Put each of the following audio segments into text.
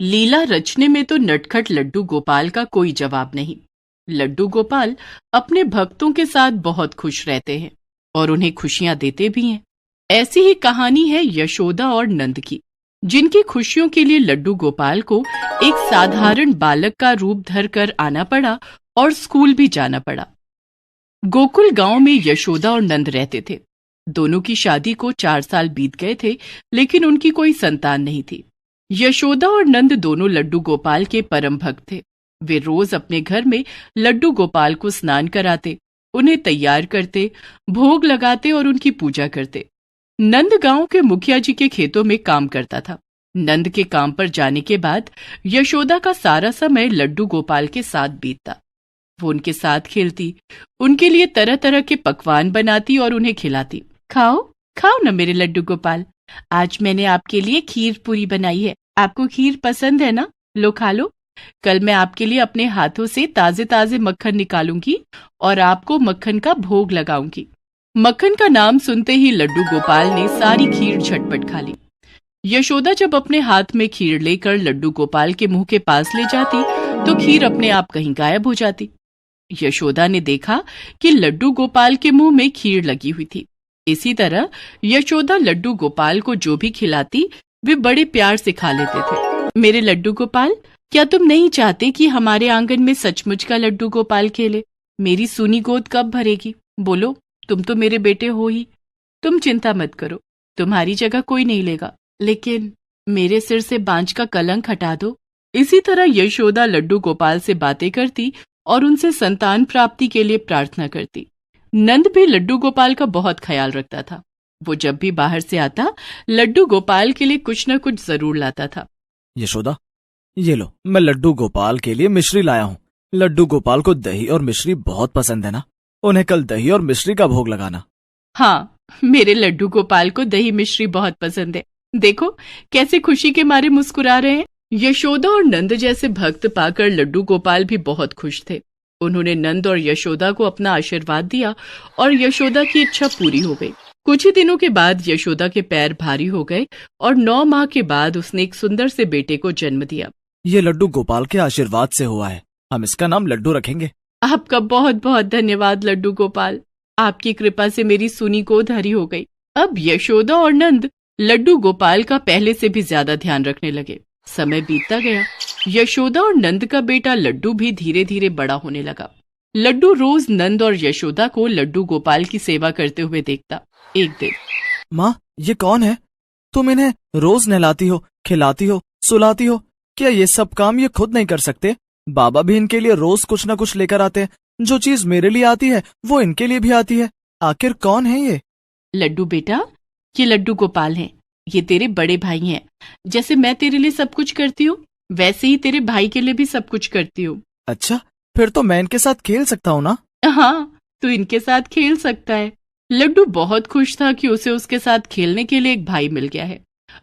लीला रचने में तो नटखट लड्डू गोपाल का कोई जवाब नहीं। लड्डू गोपाल अपने भक्तों के साथ बहुत खुश रहते हैं और उन्हें खुशियां देते भी हैं। ऐसी ही कहानी है यशोदा और नंद की, जिनकी खुशियों के लिए लड्डू गोपाल को एक साधारण बालक का रूप धरकर आना पड़ा और स्कूल भी जाना पड़ा। गोकुल गांव में यशोदा और नंद रहते थे। दोनों की शादी को 4 साल बीत गए थे, लेकिन उनकी कोई संतान नहीं थी। यशोदा और नंद दोनों लड्डू गोपाल के परम भक्त थे। वे रोज अपने घर में लड्डू गोपाल को स्नान कराते, उन्हें तैयार करते, भोग लगाते और उनकी पूजा करते। नंद गांव के मुखिया जी के खेतों में काम करता था। नंद के काम पर जाने के बाद यशोदा का सारा समय लड्डू गोपाल के साथ बीतता। वो उनके साथ खेलती, उनके लिए तरह तरह के पकवान बनाती और उन्हें खिलाती। खाओ खाओ न मेरे लड्डू गोपाल, आज मैंने आपके लिए खीर पूरी बनाई है। आपको खीर पसंद है ना? लो खा लो। कल मैं आपके लिए अपने हाथों से ताजे ताजे मक्खन निकालूंगी और आपको मक्खन का भोग लगाऊंगी। मक्खन का नाम सुनते ही लड्डू गोपाल ने सारी खीर झटपट खा ली। यशोदा जब अपने हाथ में खीर लेकर लड्डू गोपाल के मुंह के पास ले जाती तो खीर अपने आप कहीं गायब हो जाती। यशोदा ने देखा कि लड्डू गोपाल के मुंह में खीर लगी हुई थी। इसी तरह यशोदा लड्डू गोपाल को जो भी खिलाती वे बड़े प्यार से खा लेते थे। मेरे लड्डू गोपाल, क्या तुम नहीं चाहते कि हमारे आंगन में सचमुच का लड्डू गोपाल खेले? मेरी सूनी गोद कब भरेगी? बोलो, तुम तो मेरे बेटे हो ही। तुम चिंता मत करो, तुम्हारी जगह कोई नहीं लेगा, लेकिन मेरे सिर से बांझ का कलंक हटा दो। इसी तरह यशोदा लड्डू गोपाल से बातें करती और उनसे संतान प्राप्ति के लिए प्रार्थना करती। नंद भी लड्डू गोपाल का बहुत ख्याल रखता था। वो जब भी बाहर से आता लड्डू गोपाल के लिए कुछ न कुछ जरूर लाता था। यशोदा, ये लो, मैं लड्डू गोपाल के लिए मिश्री लाया हूँ। लड्डू गोपाल को दही और मिश्री बहुत पसंद है ना? उन्हें कल दही और मिश्री का भोग लगाना। हाँ, मेरे लड्डू गोपाल को दही मिश्री बहुत पसंद है। देखो कैसे खुशी के मारे मुस्कुरा रहे हैं। यशोदा और नंद जैसे भक्त पाकर लड्डू गोपाल भी बहुत खुश थे। उन्होंने नंद और यशोदा को अपना आशीर्वाद दिया और यशोदा की इच्छा पूरी हो गई। कुछ ही दिनों के बाद यशोदा के पैर भारी हो गए और 9 माह के बाद उसने एक सुंदर से बेटे को जन्म दिया। ये लड्डू गोपाल के आशीर्वाद से हुआ है, हम इसका नाम लड्डू रखेंगे। आपका बहुत बहुत धन्यवाद लड्डू गोपाल, आपकी कृपा से मेरी सूनी गोद हरी हो गई। अब यशोदा और नंद लड्डू गोपाल का पहले से भी ज्यादा ध्यान रखने लगे। समय बीतता गया। यशोदा और नंद का बेटा लड्डू भी धीरे धीरे बड़ा होने लगा। लड्डू रोज नंद और यशोदा को लड्डू गोपाल की सेवा करते हुए देखता। एक दिन, माँ, ये कौन है? तुम इन्हें रोज नहलाती हो, खिलाती हो, सुलाती हो, क्या ये सब काम ये खुद नहीं कर सकते? बाबा भी इनके लिए रोज कुछ न कुछ लेकर आते हैं। जो चीज मेरे लिए आती है वो इनके लिए भी आती है। आखिर कौन है ये? लड्डू बेटा, ये लड्डू गोपाल हैं। ये तेरे बड़े भाई हैं। जैसे मैं तेरे लिए सब कुछ करती हूँ, वैसे ही तेरे भाई के लिए भी सब कुछ करती हूँ। अच्छा, फिर तो मैं इनके साथ खेल सकता हूँ ना? हाँ, तू इनके साथ खेल सकता है। लड्डू बहुत खुश था कि उसे उसके साथ खेलने के लिए एक भाई मिल गया है।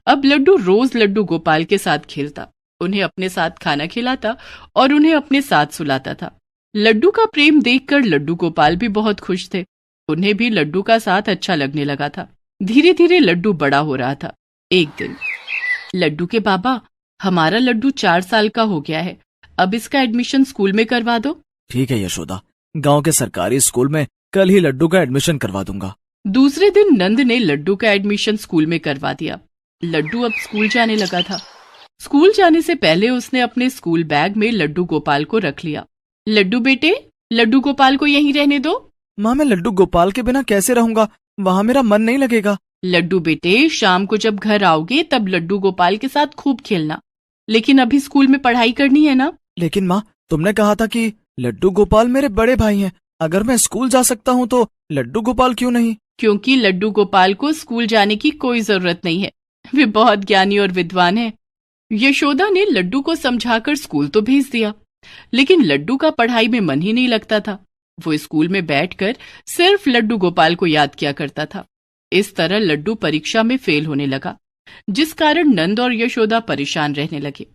अब लड्डू रोज लड्डू गोपाल के साथ खेलता, उन्हें अपने साथ खाना खिलाता और उन्हें अपने साथ सुलाता था। लड्डू का प्रेम देखकर लड्डू गोपाल भी बहुत खुश थे। उन्हें भी लड्डू का साथ अच्छा लगने लगा था। धीरे धीरे लड्डू बड़ा हो रहा था। एक दिन, लड्डू के बाबा, हमारा लड्डू 4 साल का हो गया है, अब इसका एडमिशन स्कूल में करवा दो। ठीक है यशोदा, गांव के सरकारी स्कूल में कल ही लड्डू का एडमिशन करवा दूंगा। दूसरे दिन नंद ने लड्डू का एडमिशन स्कूल में करवा दिया। लड्डू अब स्कूल जाने लगा था। स्कूल जाने से पहले उसने अपने स्कूल बैग में लड्डू गोपाल को रख लिया। लड्डू बेटे, लड्डू गोपाल को यहीं रहने दो। माँ, मैं लड्डू गोपाल के बिना कैसे रहूंगा? वहाँ मेरा मन नहीं लगेगा। लड्डू बेटे, शाम को जब घर आओगे तब लड्डू गोपाल के साथ खूब खेलना, लेकिन अभी स्कूल में पढ़ाई करनी है ना। लेकिन माँ, तुमने कहा था कि लड्डू गोपाल मेरे बड़े भाई हैं। अगर मैं स्कूल जा सकता हूँ तो लड्डू गोपाल क्यों नहीं? क्योंकि लड्डू गोपाल को स्कूल जाने की कोई जरूरत नहीं है, वे बहुत ज्ञानी और विद्वान हैं। यशोदा ने लड्डू को समझाकर स्कूल तो भेज दिया, लेकिन लड्डू का पढ़ाई में मन ही नहीं लगता था। वो स्कूल में बैठकर सिर्फ लड्डू गोपाल को याद किया करता था। इस तरह लड्डू परीक्षा में फेल होने लगा, जिस कारण नंद और यशोदा परेशान रहने लगे।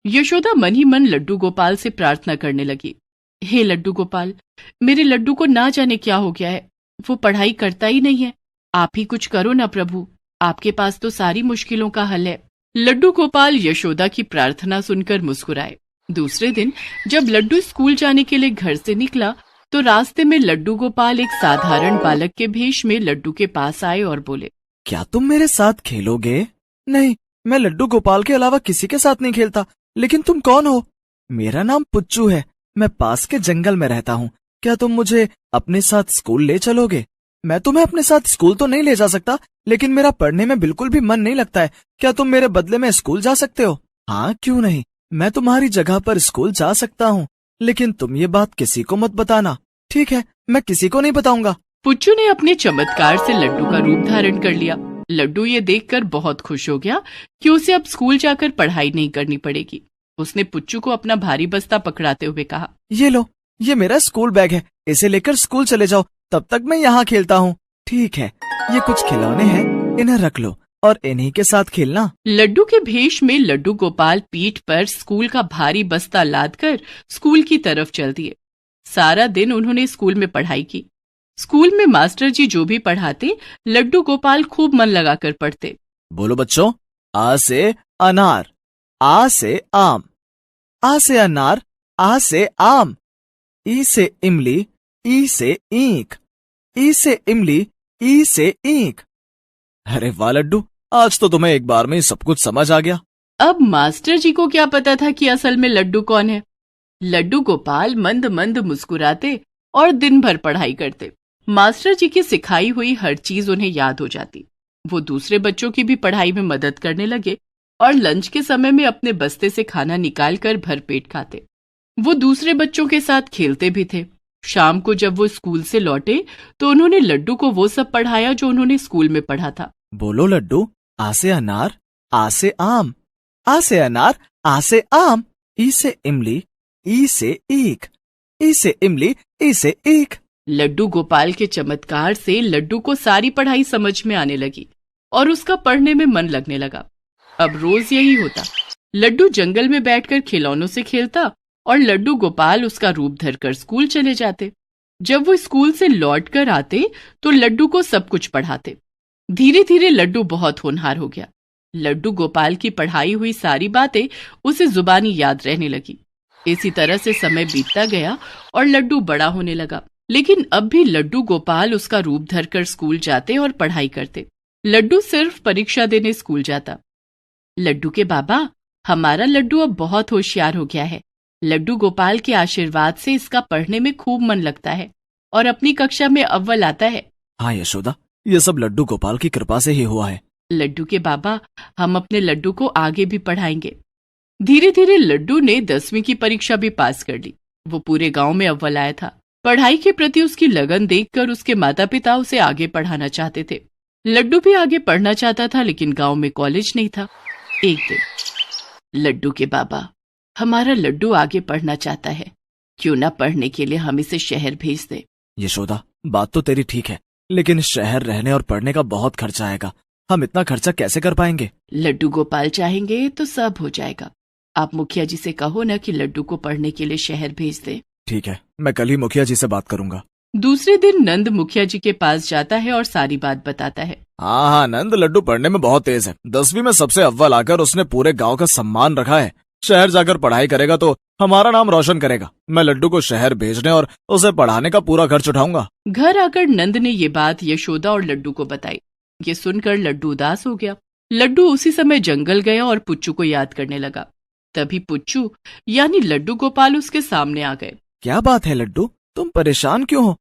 यशोदा मन ही मन लड्डू गोपाल से प्रार्थना करने लगी, हे लड्डू गोपाल, मेरे लड्डू को ना जाने क्या हो गया है, वो पढ़ाई करता ही नहीं है। आप ही कुछ करो ना प्रभु, आपके पास तो सारी मुश्किलों का हल है। लड्डू गोपाल यशोदा की प्रार्थना सुनकर मुस्कुराए। दूसरे दिन जब लड्डू स्कूल जाने के लिए घर से निकला तो रास्ते में लड्डू गोपाल एक साधारण बालक के भेष में लड्डू के पास आए और बोले, क्या तुम मेरे साथ खेलोगे? नहीं, मैं लड्डू गोपाल के अलावा किसी के साथ नहीं खेलता। लेकिन तुम कौन हो? मेरा नाम पुच्चू है, मैं पास के जंगल में रहता हूँ। क्या तुम मुझे अपने साथ स्कूल ले चलोगे? मैं तुम्हें अपने साथ स्कूल तो नहीं ले जा सकता, लेकिन मेरा पढ़ने में बिल्कुल भी मन नहीं लगता है। क्या तुम मेरे बदले में स्कूल जा सकते हो? हाँ, क्यों नहीं, मैं तुम्हारी जगह पर स्कूल जा सकता हूँ, लेकिन तुम ये बात किसी को मत बताना। ठीक है, मैं किसी को नहीं बताऊंगा। पुच्चू ने अपने चमत्कार से लड्डू का रूप धारण कर लिया। लड्डू ये देखकर बहुत खुश हो गया कि उसे अब स्कूल जाकर पढ़ाई नहीं करनी पड़ेगी। उसने पुच्चू को अपना भारी बस्ता पकड़ाते हुए कहा, ये लो, ये मेरा स्कूल बैग है, इसे लेकर स्कूल चले जाओ, तब तक मैं यहाँ खेलता हूँ। ठीक है, ये कुछ खिलौने हैं, इन्हें रख लो और इन्हीं के साथ खेलना। लड्डू के भेष में लड्डू गोपाल पीठ पर स्कूल का भारी बस्ता लादकर स्कूल की तरफ चल दिए। सारा दिन उन्होंने स्कूल में पढ़ाई की। स्कूल में मास्टर जी जो भी पढ़ाते, लड्डू गोपाल खूब मन लगाकर पढ़ते। बोलो बच्चों, आ से अनार, आ से आम, आ से अनार, आ से आम, ई से इमली, ई से ईंख, ई से इमली, ई से ईंख। अरे वाह लड्डू, आज तो तुम्हें एक बार में ही सब कुछ समझ आ गया। अब मास्टर जी को क्या पता था कि असल में लड्डू कौन है। लड्डू गोपाल मंद मंद मुस्कुराते और दिन भर पढ़ाई करते। मास्टर जी की सिखाई हुई हर चीज उन्हें याद हो जाती। वो दूसरे बच्चों की भी पढ़ाई में मदद करने लगे और लंच के समय में अपने बस्ते से खाना निकाल कर भरपेट खाते। वो दूसरे बच्चों के साथ खेलते भी थे। शाम को जब वो स्कूल से लौटे तो उन्होंने लड्डू को वो सब पढ़ाया जो उन्होंने स्कूल में पढ़ा था। बोलो लड्डू, आ से अनार, आ से आम, आ से अनार, आ से आम, ई से इमली, ई से ईख, ई से इमली, ई से ईख। लड्डू गोपाल के चमत्कार से लड्डू को सारी पढ़ाई समझ में आने लगी और उसका पढ़ने में मन लगने लगा। अब रोज यही होता। लड्डू जंगल में बैठकर खिलौनों से खेलता और लड्डू गोपाल उसका रूप धरकर स्कूल चले जाते। जब वो स्कूल से लौट कर आते तो लड्डू को सब कुछ पढ़ाते। धीरे धीरे लड्डू बहुत होनहार हो गया। लड्डू गोपाल की पढ़ाई हुई सारी बातें उसे जुबानी याद रहने लगी। इसी तरह से समय बीतता गया और लड्डू बड़ा होने लगा। लेकिन अब भी लड्डू गोपाल उसका रूप धरकर स्कूल जाते और पढ़ाई करते। लड्डू सिर्फ परीक्षा देने स्कूल जाता। लड्डू के बाबा, हमारा लड्डू अब बहुत होशियार हो गया है। लड्डू गोपाल के आशीर्वाद से इसका पढ़ने में खूब मन लगता है और अपनी कक्षा में अव्वल आता है। हाँ यशोदा, ये सब लड्डू गोपाल की कृपा से ही हुआ है। लड्डू के बाबा, हम अपने लड्डू को आगे भी पढ़ाएंगे। धीरे धीरे लड्डू ने 10वीं की परीक्षा भी पास कर ली। वो पूरे गांव में अव्वल आया था। पढ़ाई के प्रति उसकी लगन देखकर उसके माता पिता उसे आगे पढ़ाना चाहते थे। लड्डू भी आगे पढ़ना चाहता था, लेकिन गांव में कॉलेज नहीं था। एक दिन, लड्डू के बाबा, हमारा लड्डू आगे पढ़ना चाहता है, क्यों ना पढ़ने के लिए हम इसे शहर भेज दें। यशोदा, बात तो तेरी ठीक है, लेकिन शहर रहने और पढ़ने का बहुत खर्चा आएगा। हम इतना खर्चा कैसे कर पाएंगे? लड्डू गोपाल चाहेंगे तो सब हो जाएगा। आप मुखिया जी से कहो ना कि लड्डू को पढ़ने के लिए शहर भेज दे। ठीक है, मैं कल ही मुखिया जी से बात करूंगा। दूसरे दिन नंद मुखिया जी के पास जाता है और सारी बात बताता है। हाँ, नंद लड्डू पढ़ने में बहुत तेज है। 10वीं में सबसे अव्वल आकर उसने पूरे गांव का सम्मान रखा है। शहर जाकर पढ़ाई करेगा तो हमारा नाम रोशन करेगा। मैं लड्डू को शहर भेजने और उसे पढ़ाने का पूरा खर्च उठाऊंगा। घर आकर नंद ने ये बात यशोदा और लड्डू को बताई। ये सुनकर लड्डू उदास हो गया। लड्डू उसी समय जंगल गया और पुच्चू को याद करने लगा। तभी पुच्चू यानी लड्डू गोपाल उसके सामने आ गए। क्या बात है लड्डू, तुम परेशान क्यों हो?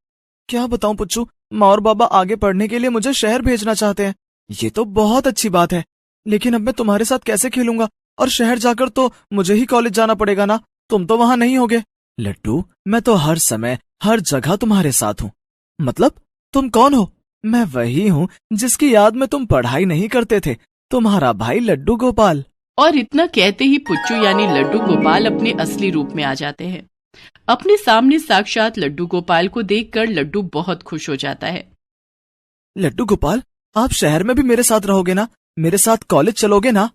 क्या बताऊं पुच्चू, माँ और बाबा आगे पढ़ने के लिए मुझे शहर भेजना चाहते हैं। ये तो बहुत अच्छी बात है, लेकिन अब मैं तुम्हारे साथ कैसे खेलूंगा? और शहर जाकर तो मुझे ही कॉलेज जाना पड़ेगा ना, तुम तो वहां नहीं होगे। लड्डू, मैं तो हर समय हर जगह तुम्हारे साथ हूँ। मतलब तुम कौन हो? मैं वही हूँ जिसकी याद में तुम पढ़ाई नहीं करते थे, तुम्हारा भाई लड्डू गोपाल। और इतना कहते ही पुच्चू यानी लड्डू गोपाल अपने असली रूप में आ जाते हैं। अपने सामने साक्षात लड्डू गोपाल को देखकर लड्डू बहुत खुश हो जाता है। लड्डू गोपाल, आप शहर में भी मेरे साथ रहोगे ना? मेरे साथ कॉलेज चलोगे ना?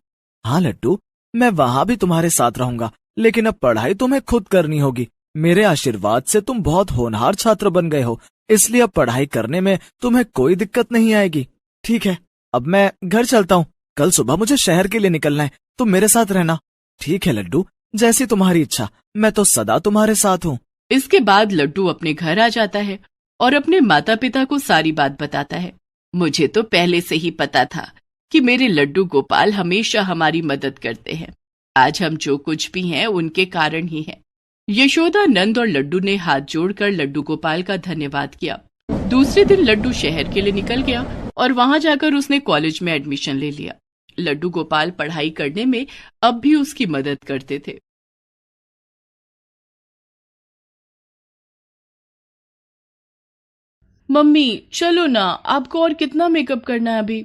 हाँ लड्डू, मैं वहां भी तुम्हारे साथ रहूंगा, लेकिन अब पढ़ाई तुम्हें खुद करनी होगी। मेरे आशीर्वाद से तुम बहुत होनहार छात्र बन गए हो, इसलिए अब पढ़ाई करने में तुम्हें कोई दिक्कत नहीं आएगी। ठीक है, अब मैं घर चलता हूँ, कल सुबह मुझे शहर के लिए निकलना है, तुम मेरे साथ रहना। ठीक है लड्डू, जैसी तुम्हारी इच्छा, मैं तो सदा तुम्हारे साथ हूँ। इसके बाद लड्डू अपने घर आ जाता है और अपने माता पिता को सारी बात बताता है। मुझे तो पहले से ही पता था कि मेरे लड्डू गोपाल हमेशा हमारी मदद करते हैं। आज हम जो कुछ भी हैं उनके कारण ही है। यशोदा, नंद और लड्डू ने हाथ जोड़कर लड्डू गोपाल का धन्यवाद किया। दूसरे दिन लड्डू शहर के लिए निकल गया और वहां जाकर उसने कॉलेज में एडमिशन ले लिया। लड्डू गोपाल पढ़ाई करने में अब भी उसकी मदद करते थे। मम्मी चलो ना, आपको और कितना मेकअप करना है अभी?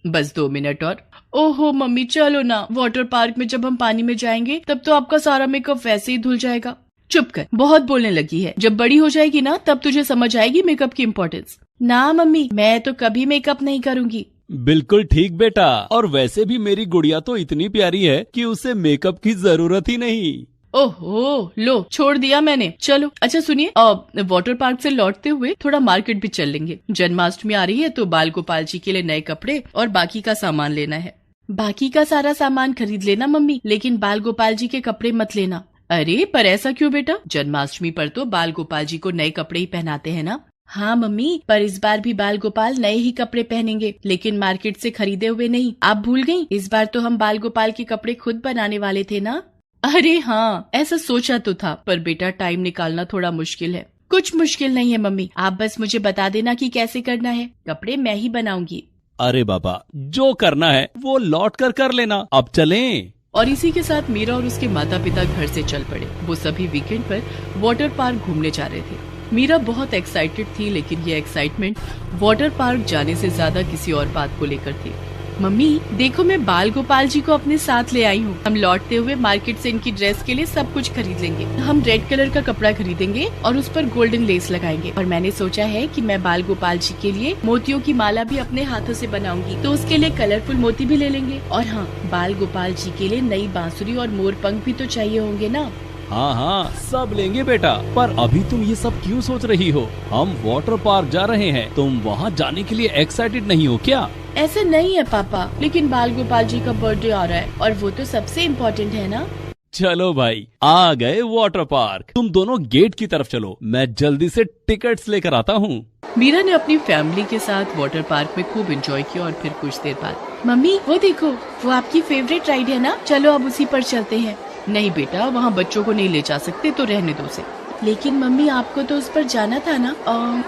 बस 2 मिनट और। ओहो मम्मी चलो ना, वाटर पार्क में जब हम पानी में जाएंगे तब तो आपका सारा मेकअप वैसे ही धुल जाएगा। चुप कर, बहुत बोलने लगी है। जब बड़ी हो जाएगी ना तब तुझे समझ आएगी मेकअप की इम्पोर्टेंस। ना मम्मी, मैं तो कभी मेकअप नहीं करूंगी। बिल्कुल ठीक बेटा, और वैसे भी मेरी गुड़िया तो इतनी प्यारी है कि उसे मेकअप की जरूरत ही नहीं। ओहो लो, छोड़ दिया मैंने। चलो अच्छा सुनिए, वाटर पार्क से लौटते हुए थोड़ा मार्केट भी चल लेंगे। जन्माष्टमी आ रही है तो बाल गोपाल जी के लिए नए कपड़े और बाकी का सामान लेना है। बाकी का सारा सामान खरीद लेना मम्मी, लेकिन बाल गोपाल जी के कपड़े मत लेना। अरे पर ऐसा क्यों बेटा? जन्माष्टमी पर तो बाल गोपाल जी को नए कपड़े ही पहनाते हैं ना। हाँ मम्मी, पर इस बार भी बाल गोपाल नए ही कपड़े पहनेंगे, लेकिन मार्केट से खरीदे हुए नहीं। आप भूल गयी? इस बार तो हम बाल गोपाल के कपड़े खुद बनाने वाले थे ना। अरे हाँ, ऐसा सोचा तो था, पर बेटा टाइम निकालना थोड़ा मुश्किल है। कुछ मुश्किल नहीं है मम्मी, आप बस मुझे बता देना कि कैसे करना है। कपड़े मैं ही बनाऊंगी। अरे बाबा, जो करना है वो लौट कर लेना। अब चलें। और इसी के साथ मीरा और उसके माता पिता घर से चल पड़े। वो सभी वीकेंड पर वाटर पार्क घूमने जा रहे थे। मीरा बहुत एक्साइटेड थी, लेकिन ये एक्साइटमेंट वाटर पार्क जाने से ज्यादा किसी और बात को लेकर थी। मम्मी देखो, मैं बाल गोपाल जी को अपने साथ ले आई हूँ। हम लौटते हुए मार्केट से इनकी ड्रेस के लिए सब कुछ खरीद लेंगे। हम रेड कलर का कपड़ा खरीदेंगे और उस पर गोल्डन लेस लगाएंगे। और मैंने सोचा है कि मैं बाल गोपाल जी के लिए मोतियों की माला भी अपने हाथों से बनाऊंगी, तो उसके लिए कलरफुल मोती भी ले लेंगे। और हाँ, बाल गोपाल जी के लिए नई बांसुरी और मोर पंख भी तो चाहिए होंगे ना। हाँ हाँ, सब लेंगे बेटा, पर अभी तुम ये सब क्यों सोच रही हो? हम वाटर पार्क जा रहे हैं, तुम वहाँ जाने के लिए एक्साइटेड नहीं हो क्या? ऐसा नहीं है पापा, लेकिन बाल गोपाल जी का बर्थडे आ रहा है और वो तो सबसे इम्पोर्टेंट है ना। चलो भाई, आ गए वाटर पार्क। तुम दोनों गेट की तरफ चलो, मैं जल्दी से टिकट्स लेकर आता हूँ। मीरा ने अपनी फैमिली के साथ वाटर पार्क में खूब एंजॉय किया और फिर कुछ देर बाद, मम्मी वो देखो, वो आपकी फेवरेट राइड है ना, चलो अब उसी पर चलते हैं। नहीं बेटा, वहाँ बच्चों को नहीं ले जा सकते, तो रहने दो उसे। लेकिन मम्मी आपको तो उस पर जाना था ना।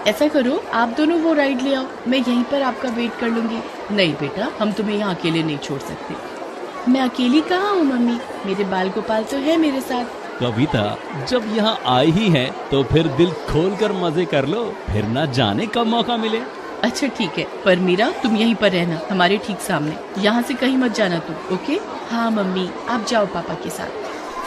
ऐसा करो, आप दोनों वो राइड ले आओ, मैं यहीं पर आपका वेट कर लूंगी। नहीं बेटा, हम तुम्हें यहाँ अकेले नहीं छोड़ सकते। मैं अकेली कहाँ हूँ मम्मी, मेरे बाल गोपाल तो है मेरे साथ। कविता, जब यहाँ आई ही है तो फिर दिल खोल कर मजे कर लो, फिर ना जाने कब मौका मिले। अच्छा ठीक है, पर मीरा तुम यहीं पर रहना, हमारे ठीक सामने। यहाँ से कहीं मत जाना तुम, ओके? हाँ मम्मी, आप जाओ पापा के साथ।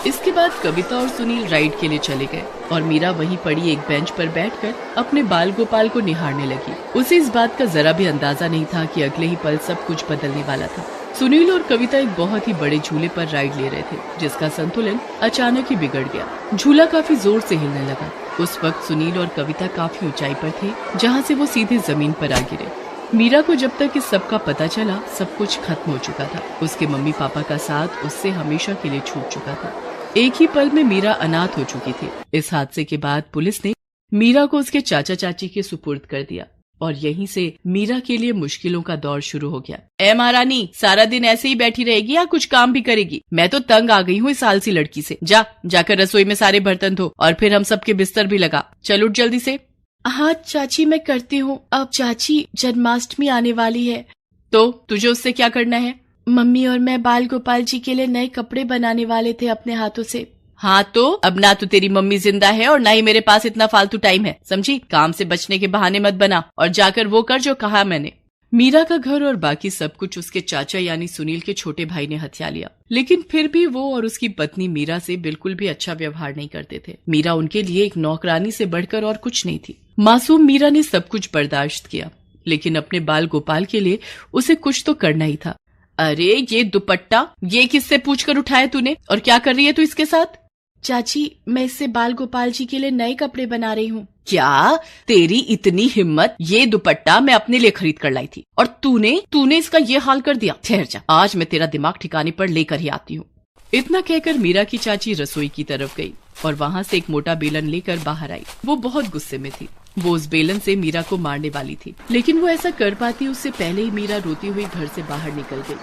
इसके बाद कविता और सुनील राइड के लिए चले गए और मीरा वहीं पड़ी एक बेंच पर बैठकर अपने बाल गोपाल को निहारने लगी। उसे इस बात का जरा भी अंदाजा नहीं था कि अगले ही पल सब कुछ बदलने वाला था। सुनील और कविता एक बहुत ही बड़े झूले पर राइड ले रहे थे, जिसका संतुलन अचानक ही बिगड़ गया। झूला काफी जोर से हिलने लगा। उस वक्त सुनील और कविता काफी ऊंचाई पर थे, जहाँ से वो सीधे जमीन पर आ गिरे। मीरा को जब तक इस सब का पता चला, सब कुछ खत्म हो चुका था। उसके मम्मी पापा का साथ उससे हमेशा के लिए छूट चुका था। एक ही पल में मीरा अनाथ हो चुकी थी। इस हादसे के बाद पुलिस ने मीरा को उसके चाचा चाची के सुपुर्द कर दिया और यहीं से मीरा के लिए मुश्किलों का दौर शुरू हो गया। ए महारानी, सारा दिन ऐसे ही बैठी रहेगी या कुछ काम भी करेगी? मैं तो तंग आ गई हूँ इस आलसी लड़की से। जाकर रसोई में सारे बर्तन धो और फिर हम सबके बिस्तर भी लगा। चल उठ जल्दी से। हाँ चाची, मैं करती हूँ। अब चाची, जन्माष्टमी आने वाली है। तो तुझे उससे क्या करना है? मम्मी और मैं बाल गोपाल जी के लिए नए कपड़े बनाने वाले थे अपने हाथों से। हाँ तो अब ना तो तेरी मम्मी जिंदा है और ना ही मेरे पास इतना फालतू टाइम है, समझी? काम से बचने के बहाने मत बना और जाकर वो कर जो कहा मैंने। मीरा का घर और बाकी सब कुछ उसके चाचा यानी सुनील के छोटे भाई ने हथिया लिया, लेकिन फिर भी वो और उसकी पत्नी मीरा से बिल्कुल भी अच्छा व्यवहार नहीं करते थे। मीरा उनके लिए एक नौकरानी से बढ़कर और कुछ नहीं थी। मासूम मीरा ने सब कुछ बर्दाश्त किया, लेकिन अपने बाल गोपाल के लिए उसे कुछ तो करना ही था। अरे ये दुपट्टा, ये किससे पूछकर उठाया तूने और क्या कर रही है तू इसके साथ? चाची, मैं इससे बाल गोपाल जी के लिए नए कपड़े बना रही हूँ। क्या तेरी इतनी हिम्मत? ये दुपट्टा मैं अपने लिए खरीद कर लाई थी और तूने इसका ये हाल कर दिया। ठहर जा, आज मैं तेरा दिमाग ठिकाने पर लेकर ही आती हूँ। इतना कहकर मीरा की चाची रसोई की तरफ गई और वहाँ से एक मोटा बेलन लेकर बाहर आई। वो बहुत गुस्से में थी। वो उस बेलन से मीरा को मारने वाली थी, लेकिन वो ऐसा कर पाती उससे पहले ही मीरा रोती हुई घर से बाहर निकल गई।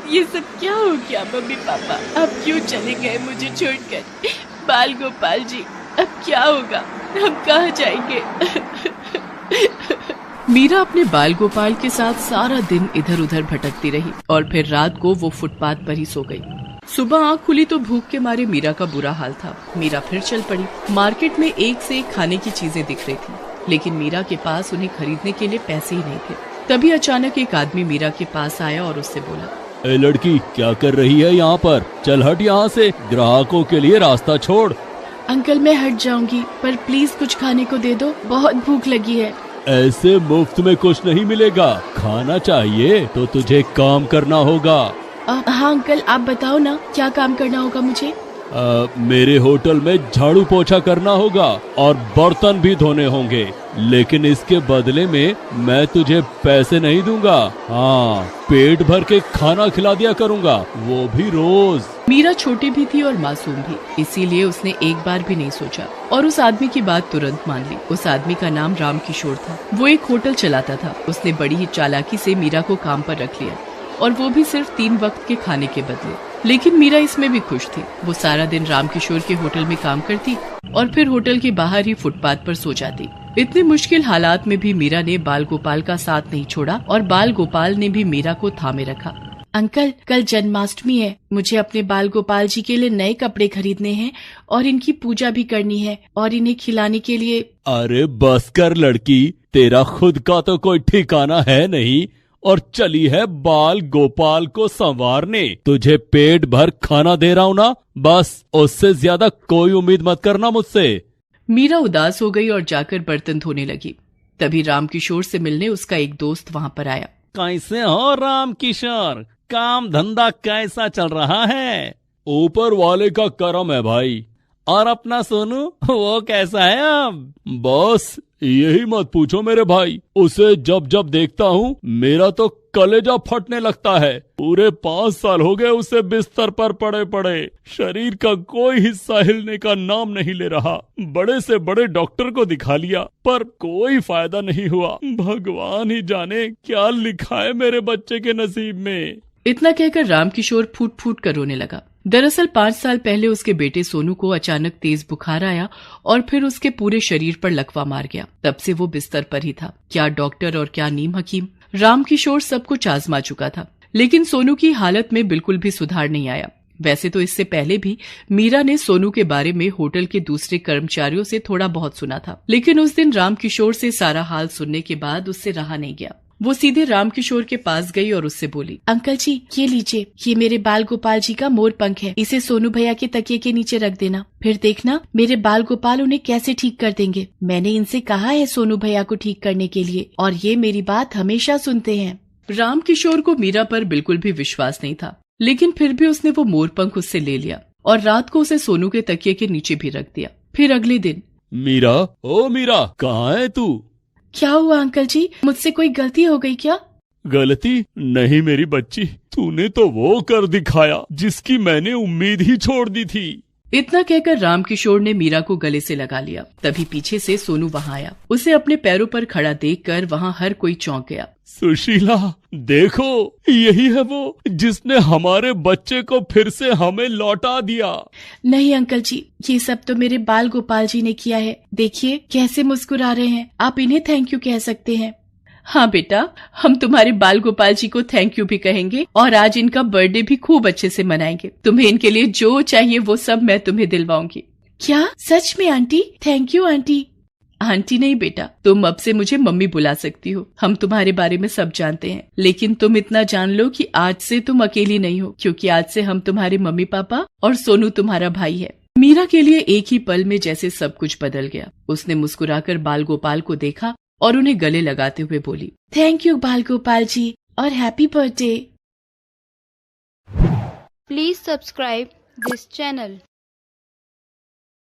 ये सब क्या हो गया मम्मी पापा? अब क्यों चले गए मुझे छोड़कर? बाल गोपाल जी, अब क्या होगा? हम कहाँ जाएंगे? मीरा अपने बाल गोपाल के साथ सारा दिन इधर उधर भटकती रही और फिर रात को वो फुटपाथ पर ही सो गई। सुबह आँख खुली तो भूख के मारे मीरा का बुरा हाल था। मीरा फिर चल पड़ी। मार्केट में एक से एक खाने की चीजें दिख रही थी, लेकिन मीरा के पास उन्हें खरीदने के लिए पैसे ही नहीं थे। तभी अचानक एक आदमी मीरा के पास आया और उससे बोला, ए लड़की, क्या कर रही है यहाँ पर? चल हट यहाँ से, ग्राहकों के लिए रास्ता छोड़। अंकल, मैं हट जाऊंगी, पर प्लीज कुछ खाने को दे दो, बहुत भूख लगी है। ऐसे मुफ्त में कुछ नहीं मिलेगा। खाना चाहिए तो तुझे काम करना होगा। हाँ अंकल, आप बताओ ना, क्या काम करना होगा मुझे? मेरे होटल में झाड़ू पोछा करना होगा और बर्तन भी धोने होंगे, लेकिन इसके बदले में मैं तुझे पैसे नहीं दूंगा। हाँ, पेट भर के खाना खिला दिया करूंगा, वो भी रोज। मीरा छोटी भी थी और मासूम भी, इसीलिए उसने एक बार भी नहीं सोचा और उस आदमी की बात तुरंत मान ली। उस आदमी का नाम राम किशोर था। वो एक होटल चलाता था। उसने बड़ी ही चालाकी से मीरा को काम पर रख लिया, और वो भी सिर्फ 3 वक्त के खाने के बदले। लेकिन मीरा इसमें भी खुश थी। वो सारा दिन राम किशोर के होटल में काम करती और फिर होटल के बाहर ही फुटपाथ पर सो जाती। इतने मुश्किल हालात में भी मीरा ने बाल गोपाल का साथ नहीं छोड़ा और बाल गोपाल ने भी मीरा को थामे रखा। अंकल, कल जन्माष्टमी है, मुझे अपने बाल गोपाल जी के लिए नए कपड़े खरीदने हैं और इनकी पूजा भी करनी है और इन्हें खिलाने के लिए। अरे बस कर लड़की, तेरा खुद का तो कोई ठिकाना है नहीं और चली है बाल गोपाल को संवारने। तुझे पेट भर खाना दे रहा हूँ ना, बस उससे ज्यादा कोई उम्मीद मत करना मुझसे। मीरा उदास हो गई और जाकर बर्तन धोने लगी। तभी राम किशोर से मिलने उसका एक दोस्त वहाँ पर आया। कैसे हो राम किशोर? काम धंधा कैसा चल रहा है? ऊपर वाले का करम है भाई। और अपना सोनू, वो कैसा है अब? बस यही मत पूछो मेरे भाई, उसे जब जब देखता हूँ मेरा तो कलेजा फटने लगता है। पूरे 5 साल हो गए उसे बिस्तर पर पड़े पड़े, शरीर का कोई हिस्सा हिलने का नाम नहीं ले रहा। बड़े से बड़े डॉक्टर को दिखा लिया पर कोई फायदा नहीं हुआ। भगवान ही जाने क्या लिखा है मेरे बच्चे के नसीब में। इतना कहकर राम किशोर फूट फूट कर रोने लगा। दरअसल 5 साल पहले उसके बेटे सोनू को अचानक तेज बुखार आया और फिर उसके पूरे शरीर पर लकवा मार गया। तब से वो बिस्तर पर ही था। क्या डॉक्टर और क्या नीम हकीम, राम किशोर सब कुछ आजमा चुका था, लेकिन सोनू की हालत में बिल्कुल भी सुधार नहीं आया। वैसे तो इससे पहले भी मीरा ने सोनू के बारे में होटल के दूसरे कर्मचारियों से थोड़ा बहुत सुना था, लेकिन उस दिन राम किशोर से सारा हाल सुनने के बाद उससे रहा नहीं गया। वो सीधे राम किशोर के पास गई और उससे बोली, अंकल जी, ये लीजिए, ये मेरे बाल गोपाल जी का मोर पंख है। इसे सोनू भैया के तकिए के नीचे रख देना, फिर देखना मेरे बाल गोपाल उन्हें कैसे ठीक कर देंगे। मैंने इनसे कहा है सोनू भैया को ठीक करने के लिए, और ये मेरी बात हमेशा सुनते हैं। राम किशोर को मीरा पर बिल्कुल भी विश्वास नहीं था, लेकिन फिर भी उसने वो मोर पंख उससे ले लिया और रात को उसे सोनू के तकिए के नीचे भी रख दिया। फिर अगले दिन, मीरा, ओ मीरा, कहाँ है तू? क्या हुआ अंकल जी, मुझसे कोई गलती हो गई क्या? गलती नहीं मेरी बच्ची, तूने तो वो कर दिखाया जिसकी मैंने उम्मीद ही छोड़ दी थी। इतना कहकर राम किशोर ने मीरा को गले से लगा लिया। तभी पीछे से सोनू वहाँ आया। उसे अपने पैरों पर खड़ा देखकर वहाँ हर कोई चौंक गया। सुशीला, देखो, यही है वो जिसने हमारे बच्चे को फिर से हमें लौटा दिया। नहीं अंकल जी, ये सब तो मेरे बाल गोपाल जी ने किया है। देखिए कैसे मुस्कुरा रहे हैं, आप इन्हें थैंक यू कह सकते हैं। हाँ बेटा, हम तुम्हारे बाल गोपाल जी को थैंक यू भी कहेंगे और आज इनका बर्थडे भी खूब अच्छे से मनाएंगे। तुम्हें इनके लिए जो चाहिए वो सब मैं तुम्हें दिलवाऊंगी। क्या सच में aunty? Thank you aunty. Aunty नहीं बेटा, तुम अब से मुझे मम्मी बुला सकती हो। हम तुम्हारे बारे में सब जानते हैं, लेकिन तुम इतना जान लो कि आज से तुम अकेली नहीं हो, क्योंकि आज से हम तुम्हारे मम्मी पापा और सोनू तुम्हारा भाई है। मीरा के लिए एक ही पल में जैसे सब कुछ बदल गया। उसने मुस्कुराकर बाल गोपाल को देखा और उन्हें गले लगाते हुए बोली, थैंक यू बाल गोपाल जी और happy birthday. Please subscribe this channel.